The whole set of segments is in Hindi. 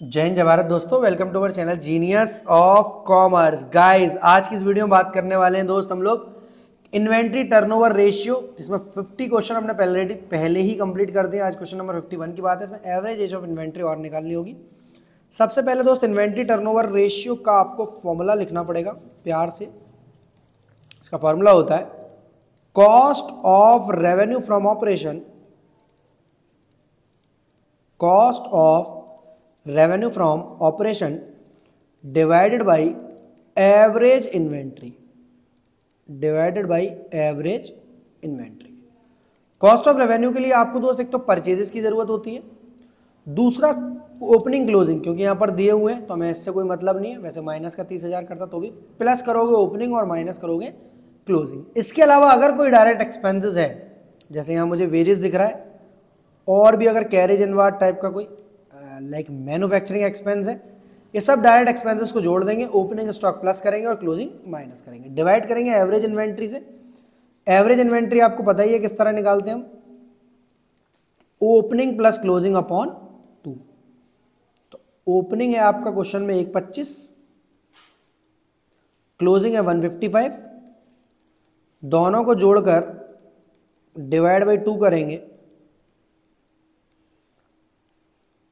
जय हिंद जय भारत दोस्तों, welcome to our channel genius of commerce. Guys, आज की इस वीडियो में बात करने वाले हैं दोस्त हम लोग इन्वेंट्री टर्नओवर रेशियो, जिसमें 50 क्वेश्चन हमने पहले ही कंप्लीट कर दिया। आज क्वेश्चन नंबर 51 की बात है। इसमें एवरेज एज ऑफ इन्वेंट्री और निकालनी होगी। सबसे पहले दोस्त इन्वेंट्री टर्नओवर रेशियो का आपको फॉर्मूला लिखना पड़ेगा प्यार से। इसका फॉर्मूला होता है cost of revenue from operation, cost of revenue from operation divided by average inventory, divided by average inventory। Cost of revenue के लिए आपको दोस्त एक तो परचेजेस की जरूरत होती है, दूसरा ओपनिंग क्लोजिंग, क्योंकि यहां पर दिए हुए हैं तो हमें इससे कोई मतलब नहीं है। वैसे माइनस का 30,000 करता तो भी प्लस करोगे ओपनिंग और माइनस करोगे क्लोजिंग। इसके अलावा अगर कोई डायरेक्ट एक्सपेंसेस है, जैसे यहां मुझे वेजेस दिख रहा है, और भी अगर कैरेज इनवार्ड टाइप का कोई लाइक मैन्युफैक्चरिंग एक्सपेंस है, ये सब डायरेक्ट एक्सपेंसेस को जोड़ देंगे, ओपनिंग स्टॉक प्लस करेंगे और क्लोजिंग माइनस करेंगे, डिवाइड करेंगे एवरेज इन्वेंट्री से। एवरेज इन्वेंट्री आपको पता ही है किस तरह निकालते हैं हम, ओपनिंग प्लस क्लोजिंग अपॉन 2। तो ओपनिंग है आपका क्वेश्चन में 125, क्लोजिंग है 155, दोनों को जोड़कर डिवाइड बाई 2 करेंगे,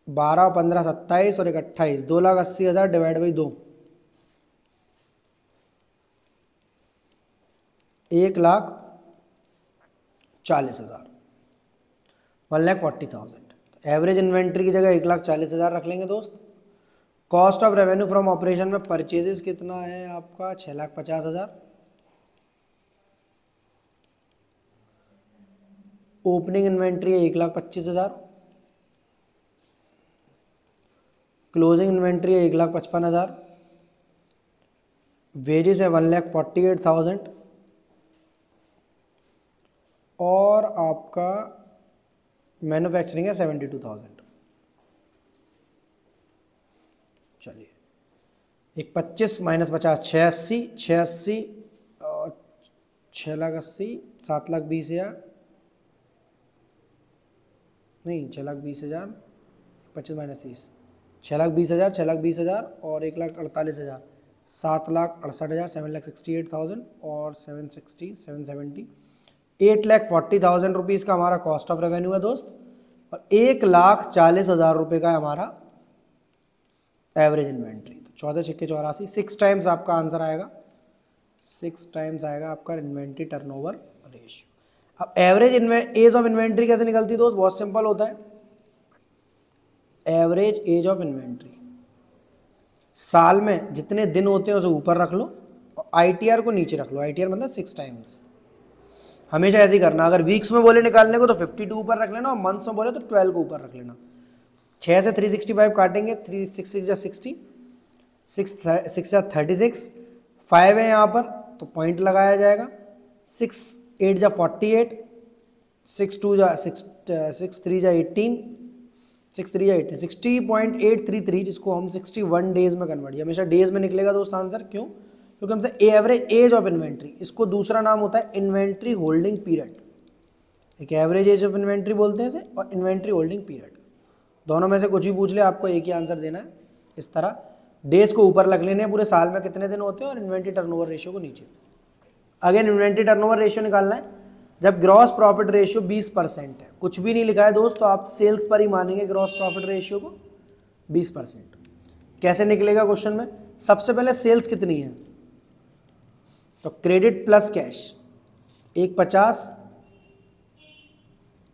12, 15, 27 और 28, 2,80,000 डिवाइड बाई 2, 1,40,000, 1,40,000। एवरेज इन्वेंट्री की जगह 1,40,000 रख लेंगे दोस्त। Cost of revenue from operation में परचेजेस कितना है आपका 6,50,000, ओपनिंग इन्वेंट्री है 1,25,000, क्लोजिंग इन्वेंट्री है 1,55,000, वेजेस है 1,48,000 और आपका मैन्युफैक्चरिंग है 72,000। चलिए 125 माइनस 50, 86, 86 और 6,80,000, 7,20,000, नहीं 6,20,000, 25 माइनस 30, 6,20,000, 6,20,000 और 1,48,000, 7,68,000, 7,68,000 और 760, 770, 8,40,000 रुपीज़ का हमारा कॉस्ट ऑफ रेवेन्यू है दोस्त, और 1,40,000 रुपये का है हमारा एवरेज इन्वेंट्री। तो 14 छक्के 84, 6 टाइम्स आपका आंसर आएगा, 6 टाइम्स आएगा आपका इन्वेंट्री टर्नओवर रेशियो। अब एवरेज एज ऑफ इन्वेंट्री कैसे निकलती है दोस्त? बहुत सिंपल होता है। एवरेज एज ऑफ इन्वेंट्री साल में जितने दिन होते हैं उसे ऊपर रख लो और आईटीआर को नीचे रख लो। आईटीआर मतलब 6 टाइम्स। हमेशा ऐसे ही करना। अगर वीक्स में बोले निकालने को तो 52 ऊपर रख लेना और मंथ्स में बोले तो 12 को ऊपर रख लेना। 6 से 365 काटेंगे, 3 6 6 60, 6 6 36, 5 है यहाँ पर तो पॉइंट लगाया जाएगा, 6 8 जा 48, 6 2 जा 6 3 जा 18, 6 3 जा 18, 60.833, जिसको हम 61 डेज में कन्वर्ट, हमेशा डेज में निकलेगा दोस्त आंसर। क्यों? क्योंकि हमसे एवरेज एज ऑफ इन्वेंट्री, इसको दूसरा नाम होता है इन्वेंट्री होल्डिंग पीरियड। एक एवरेज एज ऑफ इन्वेंट्री बोलते हैं इसे, और इन्वेंट्री होल्डिंग पीरियड। दोनों में से कुछ भी पूछ ले, आपको एक ही आंसर देना है। इस तरह डेज को ऊपर रख लेने हैं, पूरे साल में कितने दिन होते हैं, और इन्वेंट्री टर्नओवर रेशियो को नीचे। अगेन इन्वेंट्री टर्नओवर रेशियो निकालना है जब ग्रॉस प्रॉफिट रेशियो 20% है। कुछ भी नहीं लिखा है दोस्त तो आप सेल्स पर ही मानेंगे ग्रॉस प्रॉफिट रेशियो को 20%। कैसे निकलेगा क्वेश्चन में? सबसे पहले सेल्स कितनी है, तो क्रेडिट प्लस कैश 150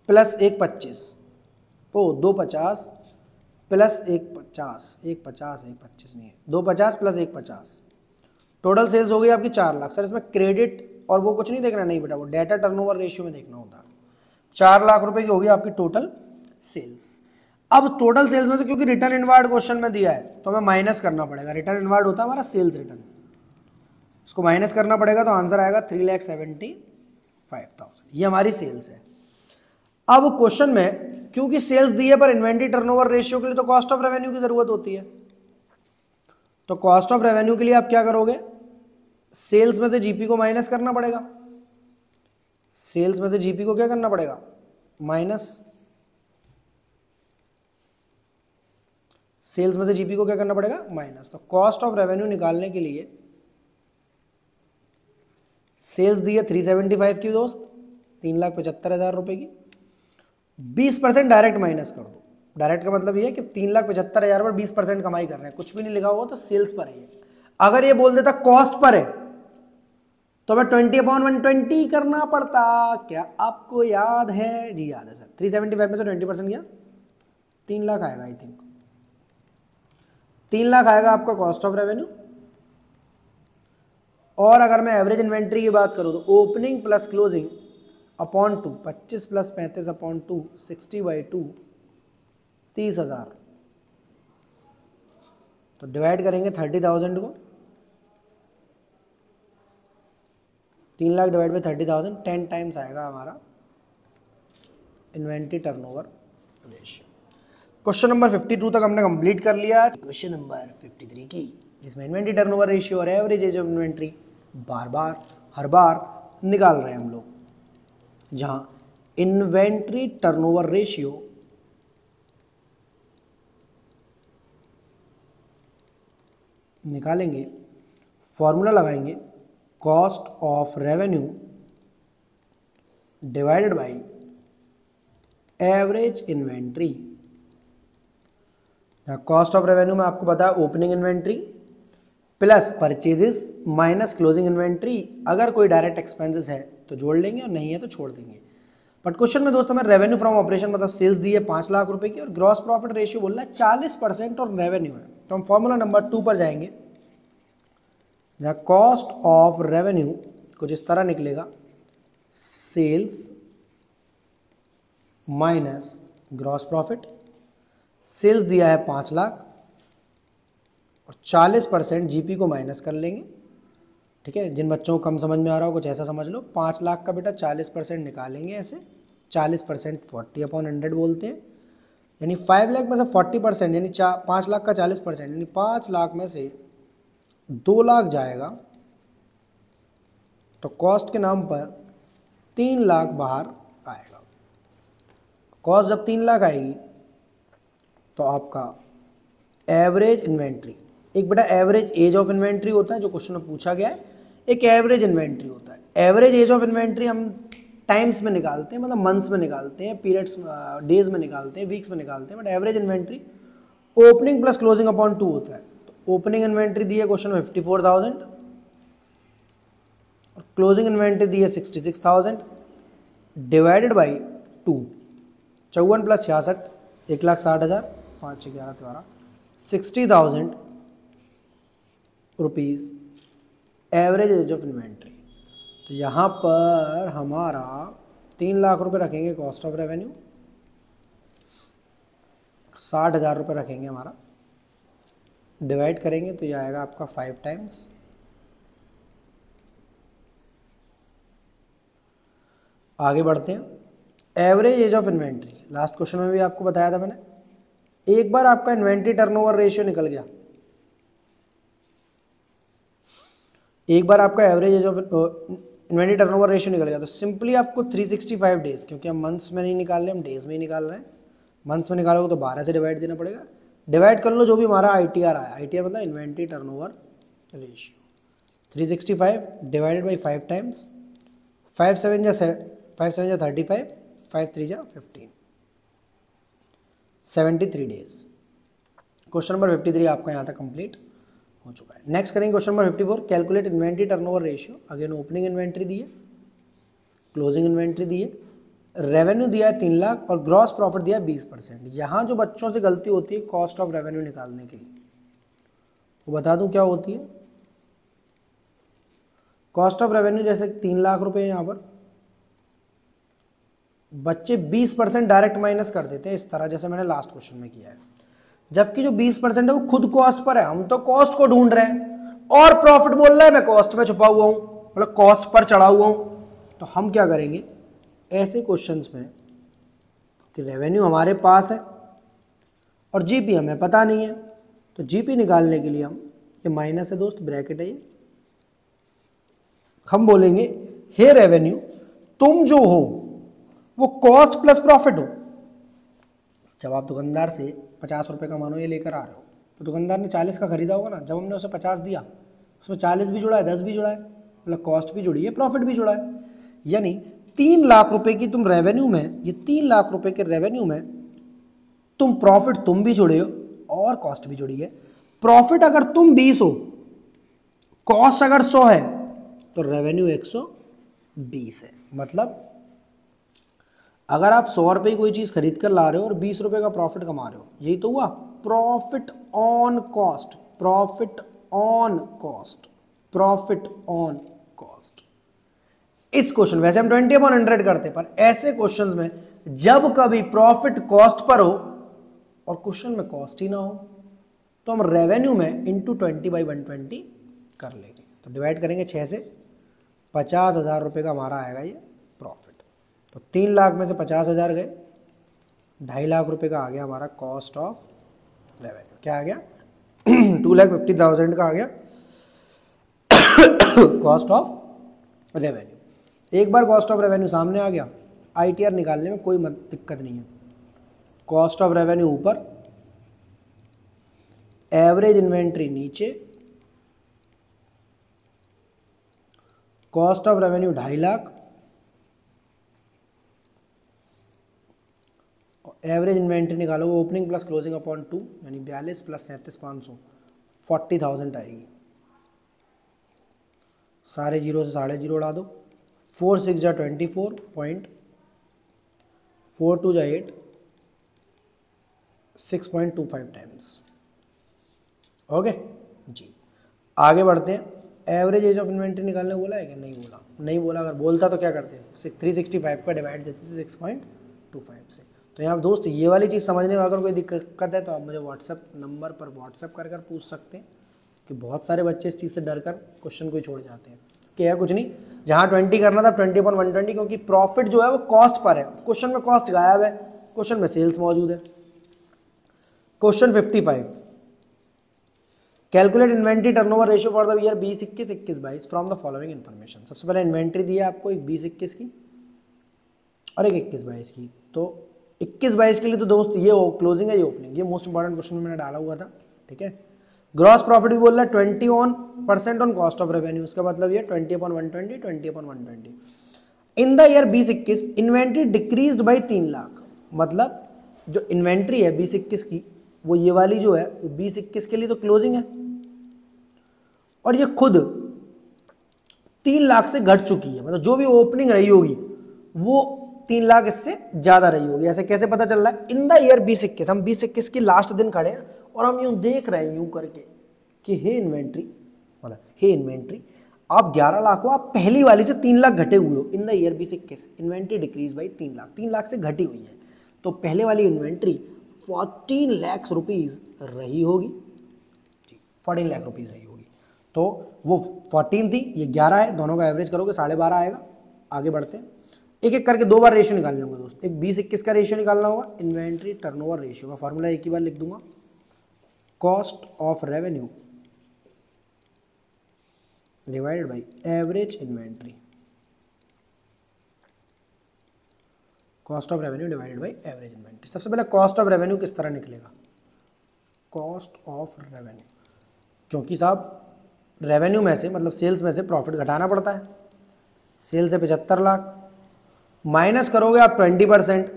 प्लस 125, तो 250 प्लस 150, 150 125 नहीं है, 250 प्लस 150, टोटल सेल्स हो गई आपकी 4 लाख। सर इसमें क्रेडिट और वो कुछ नहीं देखना, नहीं बेटा, वो डाटा टर्नओवर रेशियो में देखना होता है। 4 लाख रुपए की होगी आपकी टोटल सेल्स। अब टोटल सेल्स में से क्योंकि रिटर्न इनवार्ड क्वेश्चन में दिया है तो हमें माइनस करना पड़ेगा। रिटर्न इनवार्ड होता है हमारा सेल्स रिटर्न, इसको माइनस करना पड़ेगा तो आंसर आएगा 3,75,000। ये हमारी सेल्स है। अब क्वेश्चन में क्योंकि सेल्स दी है पर इन्वेंट्री टर्नओवर रेशियो के लिए तो कॉस्ट ऑफ रेवेन्यू की जरूरत होती है। तो कॉस्ट ऑफ रेवेन्यू के लिए आप क्या करोगे? सेल्स में से जीपी को माइनस करना पड़ेगा। सेल्स में से जीपी को क्या करना पड़ेगा? माइनस। सेल्स में से जीपी को क्या करना पड़ेगा, माइनस। तो कॉस्ट ऑफ रेवेन्यू निकालने के लिए सेल्स दी है 375 की दोस्त, 3,75,000 रुपए की, 20% डायरेक्ट माइनस कर दो। डायरेक्ट का मतलब ये है कि 3,75,000 पर 20% कमाई कर रहे हैं, कुछ भी नहीं लिखा हुआ तो सेल्स पर है। अगर ये बोल देता कॉस्ट पर है तो मैं 20/120 करना पड़ता। क्या आपको याद है? जी याद है सर। 375 में से 20% गया 3 लाख आएगा, आई थिंक 3 लाख आएगा आपका कॉस्ट ऑफ रेवेन्यू। और अगर मैं एवरेज इन्वेंट्री की बात करूं तो opening plus closing upon 2, 25 plus 35 upon 2, 60/2, 30,000। तो डिवाइड करेंगे 30,000 को, 3 लाख डिवाइड बाई 30,000, 10 टाइम्स आएगा हमारा inventory turnover ratio. Question number 52 तक हमने कंप्लीट कर लिया। क्वेश्चन नंबर 53 की, जिसमें इन्वेंट्री टर्नओवर रेशियो और एवरेज एज ऑफ इन्वेंट्री हर बार निकाल रहे हैं हम लोग, जहां इन्वेंट्री टर्नओवर रेशियो निकालेंगे, फॉर्मूला लगाएंगे cost of revenue divided by average inventory. Cost of revenue में आपको पता है opening inventory plus purchases minus closing inventory. अगर कोई डायरेक्ट एक्सपेंसेस है तो जोड़ लेंगे और नहीं है तो छोड़ देंगे। बट क्वेश्चन में दोस्तों, मैं रेवेन्यू फ्रॉम ऑपरेशन मतलब सेल्स दी है 5 लाख रुपए की और ग्रॉस प्रॉफिट रेशियो बोल रहा है 40% और रेवेन्यू है। तो हम फॉर्मूला नंबर 2 पर जाएंगे, जहां कॉस्ट ऑफ रेवेन्यू कुछ इस तरह निकलेगा, sales minus gross profit. Sales दिया है 5 लाख और 40% जीपी को माइनस कर लेंगे। ठीक है, जिन बच्चों को कम समझ में आ रहा हो कुछ ऐसा समझ लो, 5 लाख का बेटा 40% निकालेंगे ऐसे, 40% 40/100 बोलते हैं, यानी 5 लाख में से 40% यानी 5 लाख का 40% यानी 5 लाख में से 2 लाख जाएगा, तो कॉस्ट के नाम पर 3 लाख बाहर आएगा। कॉस्ट जब 3 लाख आएगी तो आपका एवरेज इन्वेंट्री, एक बेटा एवरेज एज ऑफ इन्वेंट्री होता है जो क्वेश्चन में पूछा गया है, एक एवरेज इन्वेंट्री होता है। एवरेज एज ऑफ इन्वेंट्री हम टाइम्स में निकालते हैं, मतलब मंथ्स में निकालते हैं, पीरियड्स डेज में निकालते हैं, वीक्स में निकालते हैं। But average inventory opening plus closing upon 2 होता है। तो ओपनिंग इन्वेंट्री दी है क्वेश्चन में 54,000 और क्लोजिंग इन्वेंट्री दी है 66,000 divided by 2, 54 plus 66, 1,60,000, 5 11 12, 60,000 rupees average age of inventory. तो यहां पर हमारा 3 लाख रुपए रखेंगे कॉस्ट ऑफ रेवेन्यू, 60,000 रुपए रखेंगे हमारा, डिवाइड करेंगे तो यह आएगा आपका 5 टाइम्स। आगे बढ़ते हैं। Average age of inventory, last question में भी आपको बताया था मैंने, एक बार आपका इन्वेंट्री टर्नओवर रेशियो निकल गया, एक बार आपका average age of inventory turnover ratio निकल गया, तो सिंपली आपको 365 डेज, क्योंकि हम मंथ्स में नहीं निकाल रहे, हम डेज में ही निकाल रहे हैं। मंथ्स में निकालोगे तो 12 से डिवाइड देना पड़ेगा, डिवाइड कर लो जो भी हमारा ITR आया, ITR मतलब inventory turnover ratio, 365 divided by 5 times, 5 7 जा 35, 5 3 जा 15, 73 डेज। क्वेश्चन नंबर 53 आपका यहाँ तक कंप्लीट हो चुका है। नेक्स्ट करेंगे question number 54, calculate inventory turnover ratio. Again opening inventory दी है, क्लोजिंग इन्वेंट्री दी है, रेवेन्यू दिया है 3 लाख और ग्रॉस प्रॉफिट दिया है 20%। यहां जो बच्चों से गलती होती है कॉस्ट ऑफ रेवेन्यू निकालने के लिए, वो बता दूं क्या होती है। कॉस्ट ऑफ रेवेन्यू जैसे 3 लाख रुपए है, यहां पर बच्चे 20% डायरेक्ट माइनस कर देते हैं इस तरह, जैसे मैंने लास्ट क्वेश्चन में किया है, जबकि जो 20% है वो खुद कॉस्ट पर है, हम तो कॉस्ट को ढूंढ रहे हैं और प्रॉफिट बोल रहा है मैं कॉस्ट में छुपा हुआ हूं, मतलब कॉस्ट पर चढ़ा हुआ हूं। तो हम क्या करेंगे ऐसे क्वेश्चंस में कि रेवेन्यू हमारे पास है और जीपी हमें पता नहीं है, तो जीपी निकालने के लिए हम, ये माइनस है दोस्त, ब्रैकेट है ये, हम बोलेंगे हे रेवेन्यू तुम जो हो वो कॉस्ट प्लस प्रॉफिट हो। जब आप दुकानदार से 50 रुपए का मानो ये लेकर आ रहे हो तो दुकानदार ने 40 का खरीदा होगा ना, जब हमने उसे 50 दिया उसमें 40 भी जुड़ा है, 10 भी जुड़ा है, मतलब कॉस्ट भी जुड़ी है, प्रॉफिट भी जुड़ा है। यानी 3 लाख रुपए की तुम रेवेन्यू में, ये 3 लाख रुपए के रेवेन्यू में तुम प्रॉफिट तुम भी जुड़े हो और कॉस्ट भी जुड़ी है। प्रॉफिट अगर तुम 20 हो, कॉस्ट अगर 100 है, तो रेवेन्यू 120 है। मतलब अगर आप 100 रुपए की कोई चीज खरीद कर ला रहे हो और 20 रुपए का प्रॉफिट कमा रहे हो, यही तो हुआ profit on cost, profit on cost, profit on cost. इस क्वेश्चन, वैसे हम 20/100 करते हैं, पर ऐसे क्वेश्चंस में जब कभी प्रॉफिट कॉस्ट पर हो और क्वेश्चन में कॉस्ट ही ना हो, तो हम रेवेन्यू में इंटू 20/120 कर लेंगे। तो डिवाइड करेंगे 6 से, 50,000 रुपए का हमारा आएगा ये प्रॉफिट। तो 3 लाख में से 50,000 गए, 2.5 लाख रुपए का आ गया हमारा कॉस्ट ऑफ रेवेन्यू। क्या आ गया? 2,50,000 का आ गया कॉस्ट ऑफ रेवेन्यू। एक बार कॉस्ट ऑफ रेवेन्यू सामने आ गया, आईटीआर निकालने में कोई दिक्कत नहीं है। कॉस्ट ऑफ रेवेन्यू ऊपर, एवरेज इन्वेंट्री नीचे, cost of revenue 2.5 lakh, average inventory निकालोगे ओपनिंग प्लस क्लोजिंग अपॉन 2, यानी 42 प्लस 37,500, 40,000 आएगी। सारे जीरो से साढ़े जीरो उड़ा दो, 4 6 जा 24.4 2 जा 8, 6.25 टाइम्स। ओके जी, आगे बढ़ते हैं। एवरेज एज ऑफ इन्वेंट्री निकालने बोला है क्या? नहीं बोला, नहीं बोला। अगर बोलता तो क्या करते हैं, 365 का डिवाइड देते थे 6.25 से। तो यहाँ दोस्त ये वाली चीज़ समझने में अगर कोई दिक्कत है तो आप मुझे व्हाट्सएप नंबर पर व्हाट्सएप कर पूछ सकते हैं, कि बहुत सारे बच्चे इस चीज़ से डर कर क्वेश्चन को ही छोड़ जाते हैं कि है कुछ नहीं, जहाँ 20 करना था 20/120, क्योंकि प्रॉफिट जो है वो कॉस्ट पर है, क्वेश्चन में कॉस्ट गायब है, क्वेश्चन में सेल्स मौजूद है। Question 55, calculate inventory turnover ratio for the year 2021-21-22 from the following information. सबसे पहले इन्वेंट्री दी है आपको, एक 20-21 की और एक 21-22 की। तो 21-22 के लिए तो दोस्त ये क्लोजिंग है, ये ओपनिंग, ये मोस्ट इंपॉर्टेंट क्वेश्चन मैंने डाला हुआ था, ठीक है। ग्रॉस प्रॉफिट भी बोल रहा है 20% ऑन कॉस्ट ऑफ रेवेन्यू, इसका मतलब ये 20/120, 20/120। In the year 2021 inventory decreased by 3 lakh, मतलब जो इन्वेंट्री है 2021 की, वो ये वाली जो है वो 2021 के लिए तो क्लोजिंग है, और ये खुद 3 लाख से घट चुकी है, मतलब जो भी ओपनिंग रही होगी वो 3 लाख इससे ज्यादा रही होगी। ऐसे कैसे पता चल रहा है? इन द ईयर 2021, हम 2021 की लास्ट दिन खड़े हैं और हम यूं देख रहे हैं यूं करके कि हे इन्वेंट्री, मतलब हे इन्वेंट्री, आप 11 लाख हो, आप पहली वाली से 3 लाख घटे हुए हो। In the year 2021 inventory decrease by 3 lakh, 3 lakh से घटी हुई है, तो पहले वाली इन्वेंट्री 14 लाख रुपीज रही होगी, 14 लाख रुपीज रही होगी। तो वो 14 थी, ये 11 है, दोनों का एवरेज करोगे 12.5 आएगा। आगे बढ़ते हैं, एक एक करके 2 बार रेशियो निकालने होगा दोस्त। एक 20-21 का रेशियो निकालना होगा, इन्वेंट्री टर्नओवर रेशियो का फॉर्मूला एक ही बार लिख दूंगा, cost of revenue divided by average inventory, cost of revenue divided by average inventory. सबसे पहले कॉस्ट ऑफ रेवेन्यू किस तरह निकलेगा? कॉस्ट ऑफ रेवेन्यू, क्योंकि साहब रेवेन्यू में से, मतलब सेल्स में से प्रॉफिट घटाना पड़ता है। सेल्स है 75 लाख, माइनस करोगे आप 20%,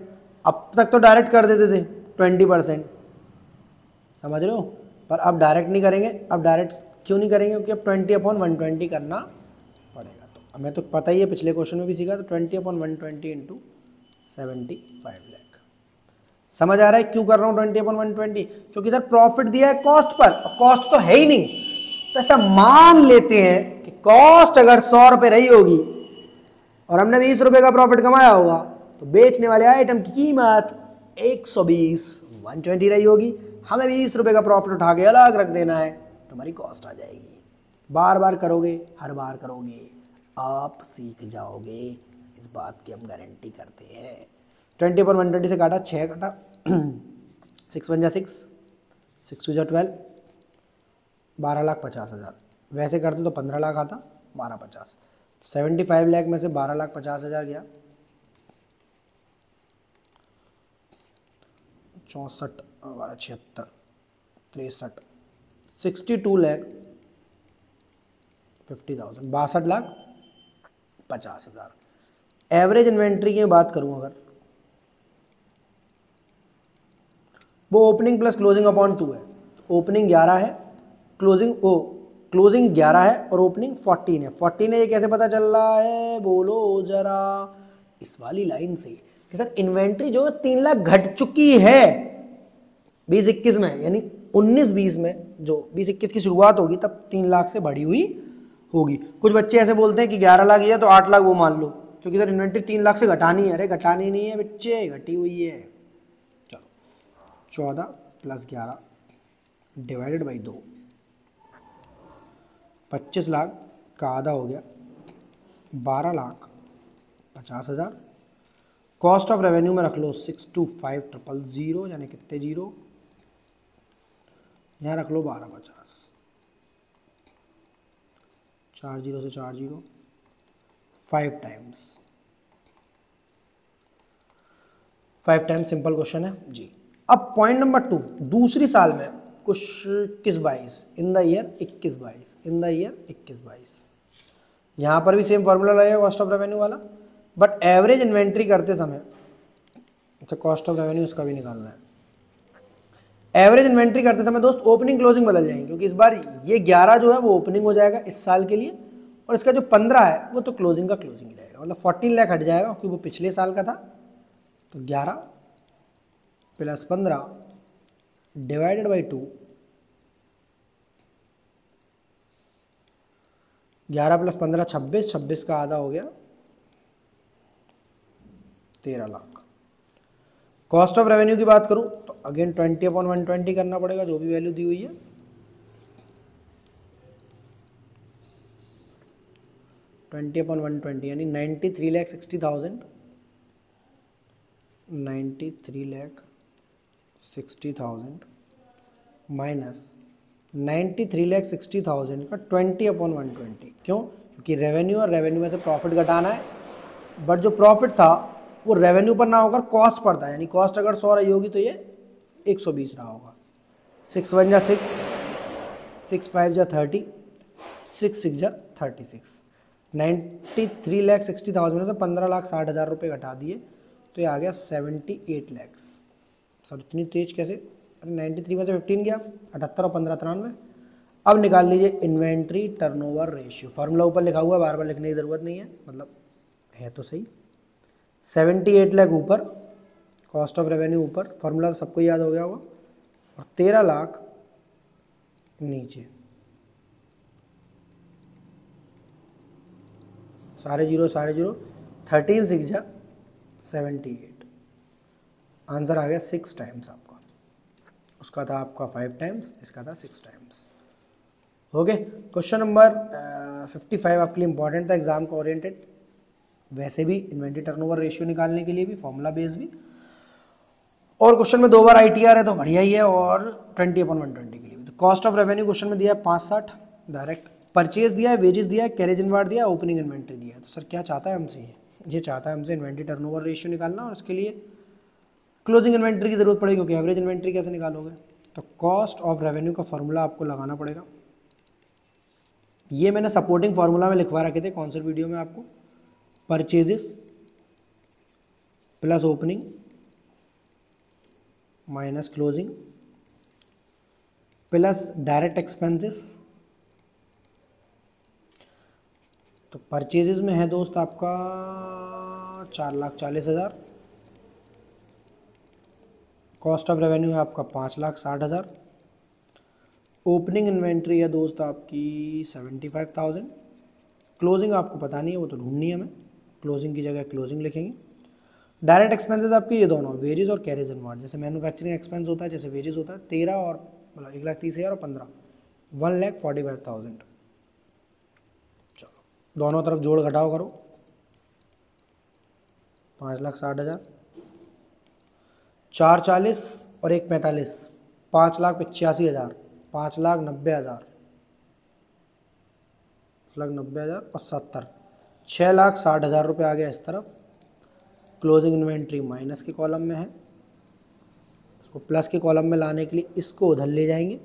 अब तक तो डायरेक्ट कर देते थे 20%, समझ रहे हो, पर अब डायरेक्ट नहीं करेंगे। अब डायरेक्ट क्यों नहीं करेंगे? क्योंकि अब 20/120 करना पड़ेगा। तो हमें तो पता ही है, पिछले क्वेश्चन में भी सीखा, तो 20/120 इंटू 75 लाख। समझ आ रहा है क्यों कर रहा हूं 20/120? क्योंकि सर प्रॉफिट दिया है कॉस्ट पर, कॉस्ट तो है ही नहीं, तो ऐसा मान लेते हैं कि कॉस्ट अगर 100 रुपए रही होगी और हमने 20 रुपए का प्रॉफिट कमाया होगा, तो बेचने वाले आइटम की कीमत 120 रही होगी। हमें 20 रुपए का प्रॉफिट उठा के अलग रख देना है, तो हमारी कॉस्ट आ जाएगी। बार बार करोगे, हर बार करोगे, आप सीख जाओगे, इस बात की हम गारंटी करते हैं। 20/120 से काटा, 6 काटा, 6 1 जा 6, 6 2 जा 12, 12,50,000। वैसे करते तो 15 लाख आता, 12,50, 75 लाख में से 12,50,000 गया, 64 76, 63, 62,50,000, 62,50,000। एवरेज इन्वेंट्री की बात करूं अगर, वो ओपनिंग प्लस क्लोजिंग अपॉन 2 है। ओपनिंग 11 है, क्लोजिंग 11 है और ओपनिंग 14 है। 14 है, ये कैसे पता चल रहा है बोलो जरा? इस वाली लाइन से कि सर इन्वेंट्री जो है 3 लाख घट चुकी है 20-21 में, यानी 19-20 में जो 20-21 की शुरुआत होगी तब 3 लाख से बढ़ी हुई होगी। कुछ बच्चे ऐसे बोलते हैं कि 11 लाख ही है तो 8 लाख वो मान लो, क्योंकि सर इन्वेंट्री 3 लाख से घटानी है। अरे घटानी नहीं है बच्चे, घटी हुई है। चलो 14 + 11 डिवाइडेड बाई 2, 25 लाख का आधा हो गया 12,50,000। कॉस्ट ऑफ रेवेन्यू में रख लो 625,000, यानी कितने जीरो, यहाँ रख लो 1250, 4 जीरो से 4 जीरो, 5 टाइम्स सिंपल क्वेश्चन है जी। अब पॉइंट नंबर 2, दूसरी साल में कुछ 21-22 in the year 21-22 in the year 21-22, यहां पर भी सेम फॉर्मूला लगेगा कॉस्ट ऑफ रेवेन्यू वाला, बट एवरेज इन्वेंट्री करते समय, अच्छा कॉस्ट ऑफ रेवेन्यू इसका भी निकालना है। एवरेज इन्वेंट्री करते समय दोस्त ओपनिंग क्लोजिंग बदल जाएंगे, क्योंकि इस बार ये 11 जो है वो ओपनिंग हो जाएगा इस साल के लिए, और इसका जो 15 है वो तो क्लोजिंग का क्लोजिंग ही रहेगा, मतलब 14 लाख हट जाएगा क्योंकि वो पिछले साल का था। तो 11 + 15 डिवाइडेड बाई 2, 11 + 15 26, 26 का आधा हो गया 13 लाख। कॉस्ट ऑफ रेवेन्यू की बात करूं तो अगेन 20/120 करना पड़ेगा, जो भी वैल्यू दी हुई है। 20/120 यानी 93,60,000, 93,60,000 माइनस 93,60,000 का 20/120। क्यों? क्योंकि रेवेन्यू और रेवेन्यू में से प्रॉफिट घटाना है, बट जो प्रॉफिट था वो रेवेन्यू पर ना होकर कॉस्ट पर था, यानी कॉस्ट अगर 100 रही होगी तो ये 120 रहा होगा। 6 1 जा 6, 6 5 जा 30, 6 6 जा 36। 93,60,000 में से 15,60,000 रुपये घटा दिए तो ये आ गया 78 लाख। सर इतनी तेज कैसे? अरे 93 में से 15 गया, 78 और 15 93। अब निकाल लीजिए इन्वेंट्री टर्नओवर रेशियो, फॉर्मूला ऊपर लिखा हुआ है, बार बार लिखने की जरूरत नहीं है, मतलब है तो सही। 78 लाख ऊपर, कॉस्ट ऑफ रेवेन्यू ऊपर, फॉर्मूला तो सबको याद हो गया होगा, और 13 लाख नीचे, सारे जीरो 13 6 जा 78। आंसर आ गया 6 टाइम्स आपका, उसका था आपका 5 टाइम्स, इसका था 6 टाइम्स। ओके, क्वेश्चन नंबर 55 आपके लिए इंपॉर्टेंट था एग्जाम को ओरिएंटेड, वैसे भी इन्वेंट्री टर्नओवर रेशियो निकालने के लिए भी, फॉर्मूला बेस भी, और क्वेश्चन में 2 बार आईटीआर है तो बढ़िया ही है, और 20/120 के लिए भी। तो कॉस्ट ऑफ रेवेन्यू क्वेश्चन में दिया है 560 डायरेक्ट, परचेज दिया है, वेजेस दिया है, कैरेज इनवार्ड दिया है, ओपनिंग इन्वेंट्री दिया है। तो सर क्या चाहता है हमसे? ये चाहता है हमसे इन्वेंट्री टर्नओवर रेशियो निकालना, और उसके लिए क्लोजिंग इन्वेंट्री की जरूरत पड़ेगी, क्योंकि एवरेज इन्वेंट्री कैसे निकालोगे? तो कॉस्ट ऑफ रेवेन्यू का फॉर्मूला आपको लगाना पड़ेगा। ये मैंने सपोर्टिंग फॉर्मूला में लिखवा रखे थे कौन से वीडियो में आपको, purchases plus opening minus closing plus direct expenses. तो परचेजेस में है दोस्त आपका 4,40,000, कॉस्ट ऑफ रेवेन्यू है आपका 5,60,000, ओपनिंग इन्वेंट्री है दोस्त आपकी 75,000, क्लोजिंग आपको पता नहीं है, वो तो ढूंढनी है हमें, क्लोजिंग की जगह क्लोजिंग लिखेंगे। डायरेक्ट एक्सपेंसेस आपके ये दोनों वेजेस और कैरेज इनवार्ड, जैसे मैन्युफैक्चरिंग एक्सपेंस होता है, जैसे वेजेस होता है 13 और मतलब 1,30,000 और 15, 1,45,000। चलो दोनों तरफ जोड़ घटाओ करो, 5,60,000, 4,40 और 1,45, 5,85,000, 5,90,000, 5,90,000 और 70, 6,60,000 रुपये आ गया इस तरफ। क्लोजिंग इन्वेंट्री माइनस के कॉलम में है, उसको प्लस के कॉलम में लाने के लिए इसको उधर ले जाएंगे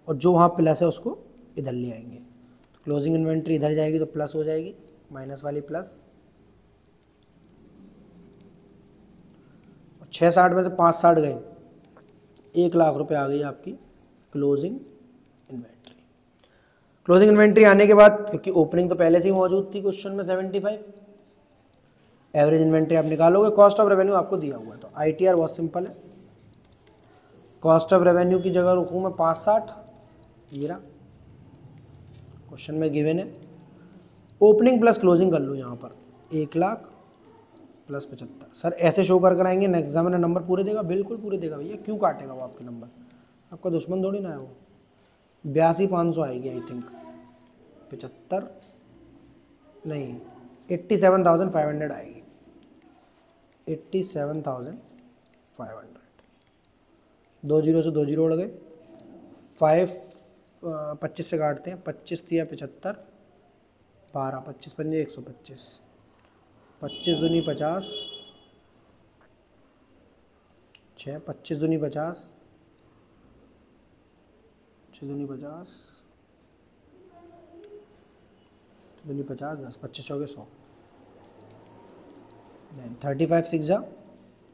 और जो वहाँ प्लस है उसको इधर ले आएंगे। तो क्लोजिंग इन्वेंट्री इधर जाएगी तो प्लस हो जाएगी, माइनस वाली प्लस, और 660 में से 560 गए, 1,00,000 रुपये आ गई आपकी क्लोजिंग इन्वेंट्री। क्लोजिंग इन्वेंट्री आने के बाद, क्योंकि ओपनिंग तो पहले से ही मौजूद थी क्वेश्चन में 75, एवरेज इन्वेंट्री आप निकालोगे, कॉस्ट ऑफ रेवेन्यू आपको दिया हुआ है। तो आईटीआर बहुत सिंपल है, कॉस्ट ऑफ रेवेन्यू की जगह रखूँ मैं 560, ये रहा क्वेश्चन में गिवन है। ओपनिंग प्लस क्लोजिंग कर लूँ यहाँ पर, 1,00,000 प्लस 75। सर ऐसे शो कर आएंगे नेक्स्ट एग्जामिनर नंबर पूरे देगा? बिल्कुल पूरे देगा भैया, क्यों काटेगा वो आपके नंबर, आपका दुश्मन थोड़ी ना है वो। 82,500 आएगी आई थिंक, 75 नहीं 87,500 आएगी, 87,500। 2 जीरो से 2 जीरो उड़ गए, 25 से काटते हैं, 25 दिया 75, 12, 25 पंजे 125, 25 दूनी 50, 6, 25 दूनी 50, 6 दूनी 50, 10, 25 हो गए 100, 35 6 जा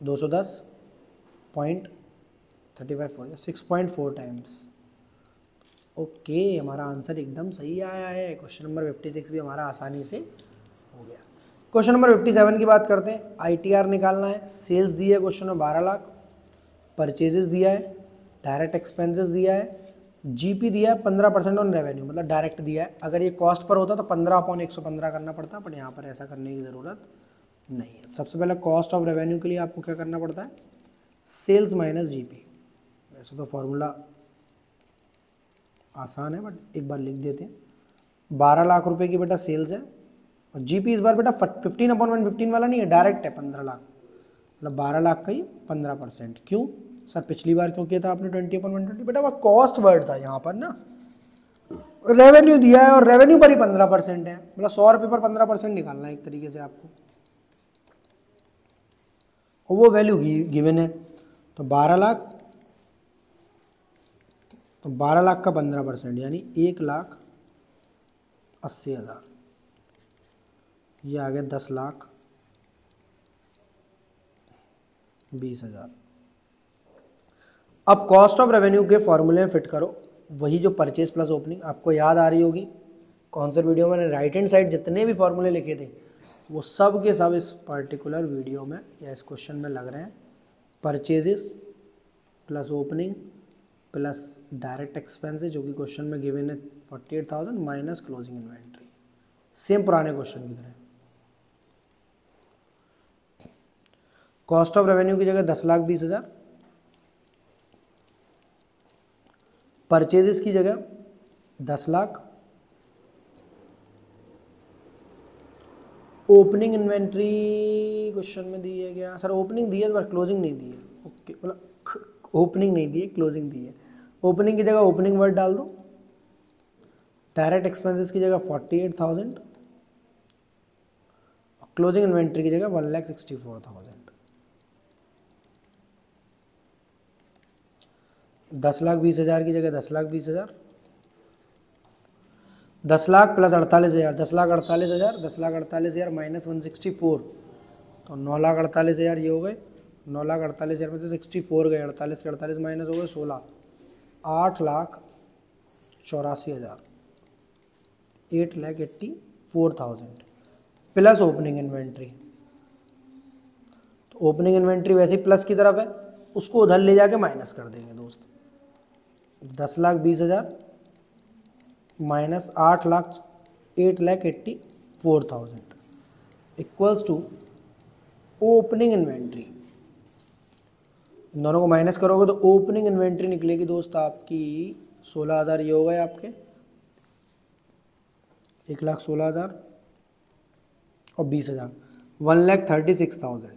210 पॉइंट 35 4 6.4 टाइम्स। ओके, हमारा आंसर एकदम सही आया है। क्वेश्चन नंबर 56 भी हमारा आसानी से हो गया। क्वेश्चन नंबर 57 की बात करते हैं। आईटीआर निकालना है। सेल्स दी है क्वेश्चन में 12 लाख, परचेजेस दिया है, डायरेक्ट एक्सपेंसेस दिया है, जीपी दिया है 15% ऑन रेवेन्यू, मतलब डायरेक्ट दिया है। अगर ये कॉस्ट पर होता तो 15/115 करना पड़ता, बट यहाँ पर ऐसा करने की ज़रूरत नहीं है। सबसे पहले कॉस्ट ऑफ रेवेन्यू के लिए आपको क्या करना पड़ता है, सेल्स माइनस जीपी। वैसे तो फॉर्मूला आसान है बट एक बार लिख देते हैं। 12 लाख रुपए की बेटा सेल्स है, और जीपी इस बार बेटा 15/115 वाला नहीं है, डायरेक्ट है 15 लाख, मतलब 12 लाख का ही 15%। क्यों सर, पिछली बार क्यों किया था आपने 20/120? बेटा वो कॉस्ट वर्ड था, यहाँ पर ना रेवेन्यू दिया है और रेवेन्यू पर ही 15% है, मतलब 100 रुपये पर 15% निकालना है एक तरीके से आपको, और वो वैल्यू गिवन है। तो 12 लाख, तो 12 लाख का 15% यानी 1,80,000, ये आ गया 10,20,000। अब कॉस्ट ऑफ रेवेन्यू के फॉर्मूले में फिट करो, वही जो परचेज प्लस ओपनिंग आपको याद आ रही होगी। कौन से वीडियो में राइट हैंड साइड जितने भी फॉर्मूले लिखे थे वो सब के सब इस पर्टिकुलर वीडियो में या इस क्वेश्चन में लग रहे हैं। Purchases plus opening plus direct expenses, जो कि क्वेश्चन में गिवन है 48,000, माइनस क्लोजिंग इन्वेंट्री, सेम पुराने क्वेश्चन की तरह। कॉस्ट ऑफ रेवेन्यू की जगह 10,20,000, परचेजेस की जगह 10 लाख, ओपनिंग इन्वेंट्री क्वेश्चन में दी है क्या सर, ओपनिंग दी है पर क्लोजिंग नहीं दी है। ओके, मतलब ओपनिंग नहीं दी है, क्लोजिंग दी है। ओपनिंग की जगह ओपनिंग वर्ड डाल दो, डायरेक्ट एक्सपेंसेस की जगह 48,000, क्लोजिंग इन्वेंट्री की जगह 1,64,000। 10,20,000 की जगह 10,20,000, 10 लाख प्लस 48,000, 10,48,000, 10,48,000 माइनस 164, तो 9,48,000 ये हो गए। 9,48,000 में से 64 गए, 48 के 48 माइनस हो गए 16, 8,84,000, 8,84,000 प्लस ओपनिंग इन्वेंट्री। तो ओपनिंग इन्वेंट्री वैसे ही प्लस की तरफ है, उसको उधर ले जाके माइनस कर देंगे दोस्त। 10,20,000 minus 8,84,000 equals to opening inventory. दोनों को माइनस करोगे तो ओपनिंग इन्वेंट्री निकलेगी दोस्त आपकी 16,000, ये हो गए आपके 1,16,000 और 20,000, 1,36,000,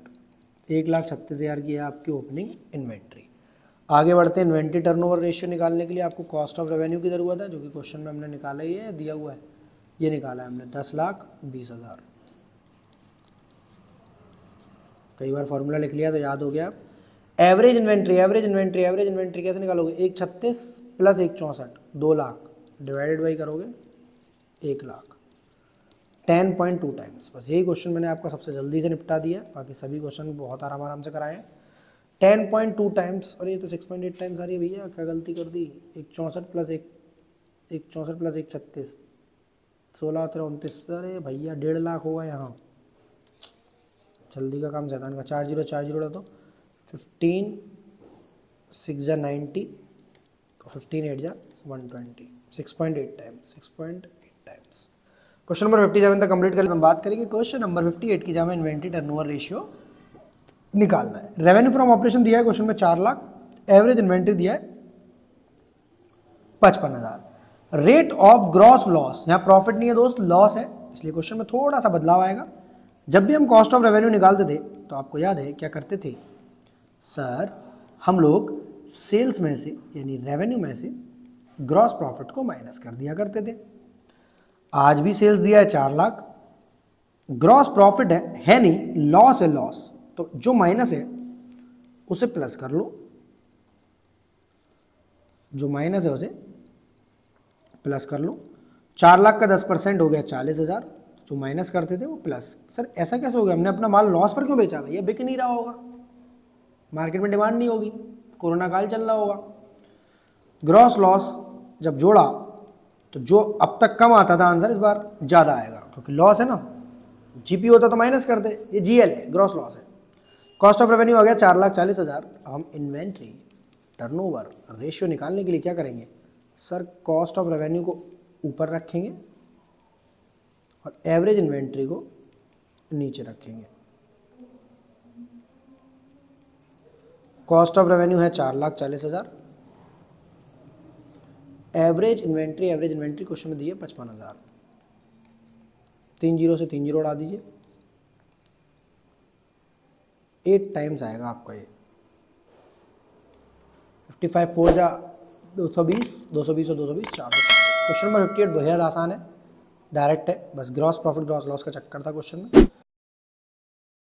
1,36,000 की है आपकी ओपनिंग इन्वेंट्री। आगे बढ़ते हैं। इन्वेंट्री टर्नओवर रेशियो निकालने के लिए आपको कॉस्ट ऑफ रेवेन्यू की ज़रूरत है, जो कि क्वेश्चन में हमने निकाला ही है, दिया हुआ है, ये निकाला है हमने 10,20,000। कई बार फॉर्मूला लिख लिया तो याद हो गया। एवरेज इन्वेंट्री कैसे निकालोगे? 136 प्लस 164, 2 लाख डिवाइडेड बाई करोगे 1 लाख, 10.2 टाइम्स। बस यही क्वेश्चन मैंने आपका सबसे जल्दी से निपटा दिया, बाकी सभी क्वेश्चन बहुत आराम से कराए हैं। 10.2 टाइम्स, और ये तो 6.8 टाइम्स आ रही है भैया, क्या गलती कर दी? 164 प्लस 136, 16 29, अरे भैया 1.5 लाख होगा यहाँ। जल्दी का काम शैतान का। 4 जीरो तो 15, 6 जा 90, 15 8 जा 120, 6.8 टाइम्स। क्वेश्चन नंबर 57 तक कंप्लीट कर हम बात करेंगे क्वेश्चन नंबर 58 की, जहाँ इन्वेंट्री टर्नओवर रेशियो निकालना है। रेवेन्यू फ्रॉम ऑपरेशन दिया है क्वेश्चन में 4 लाख, एवरेज इन्वेंट्री दिया है 55,000। रेट ऑफ ग्रॉस लॉस, यहाँ प्रॉफिट नहीं है दोस्त, लॉस है, इसलिए क्वेश्चन में थोड़ा सा बदलाव आएगा। जब भी हम कॉस्ट ऑफ रेवेन्यू निकालते थे तो आपको याद है क्या करते थे सर, हम लोग सेल्स में से यानी रेवेन्यू में से ग्रॉस प्रॉफिट को माइनस कर दिया करते थे। आज भी सेल्स दिया है 4 लाख, ग्रॉस प्रॉफिट है नहीं, लॉस है, लॉस, तो जो माइनस है उसे प्लस कर लो, जो माइनस है उसे प्लस कर लो। 4 लाख का 10% हो गया 40,000, जो माइनस करते थे वो प्लस। सर ऐसा कैसे हो गया, हमने अपना माल लॉस पर क्यों बेचा? भैया बिक नहीं रहा होगा, मार्केट में डिमांड नहीं होगी, कोरोना काल चल रहा होगा। ग्रॉस लॉस जब जोड़ा तो जो अब तक कम आता था आंसर इस बार ज्यादा आएगा, क्योंकि लॉस है ना, जीपी होता तो माइनस कर दे, ये जीएल है, ग्रॉस लॉस है। कॉस्ट ऑफ रेवेन्यू आ गया 4,40,000। हम इन्वेंट्री टर्नओवर रेशियो निकालने के लिए क्या करेंगे सर, कॉस्ट ऑफ रेवेन्यू को ऊपर रखेंगे और एवरेज इन्वेंट्री को नीचे रखेंगे। कॉस्ट ऑफ रेवेन्यू है 4,40,000, एवरेज इन्वेंट्री क्वेश्चन में दी है 55,000। 3 जीरो से 3 जीरो उड़ा दीजिए, 8 टाइम्स आएगा आपका ये। 55 4 जा 220, 220 और 220 440। क्वेश्चन नंबर 58 बेहद आसान है, डायरेक्ट है, बस ग्रॉस प्रॉफिट ग्रॉस लॉस का चक्कर था क्वेश्चन में।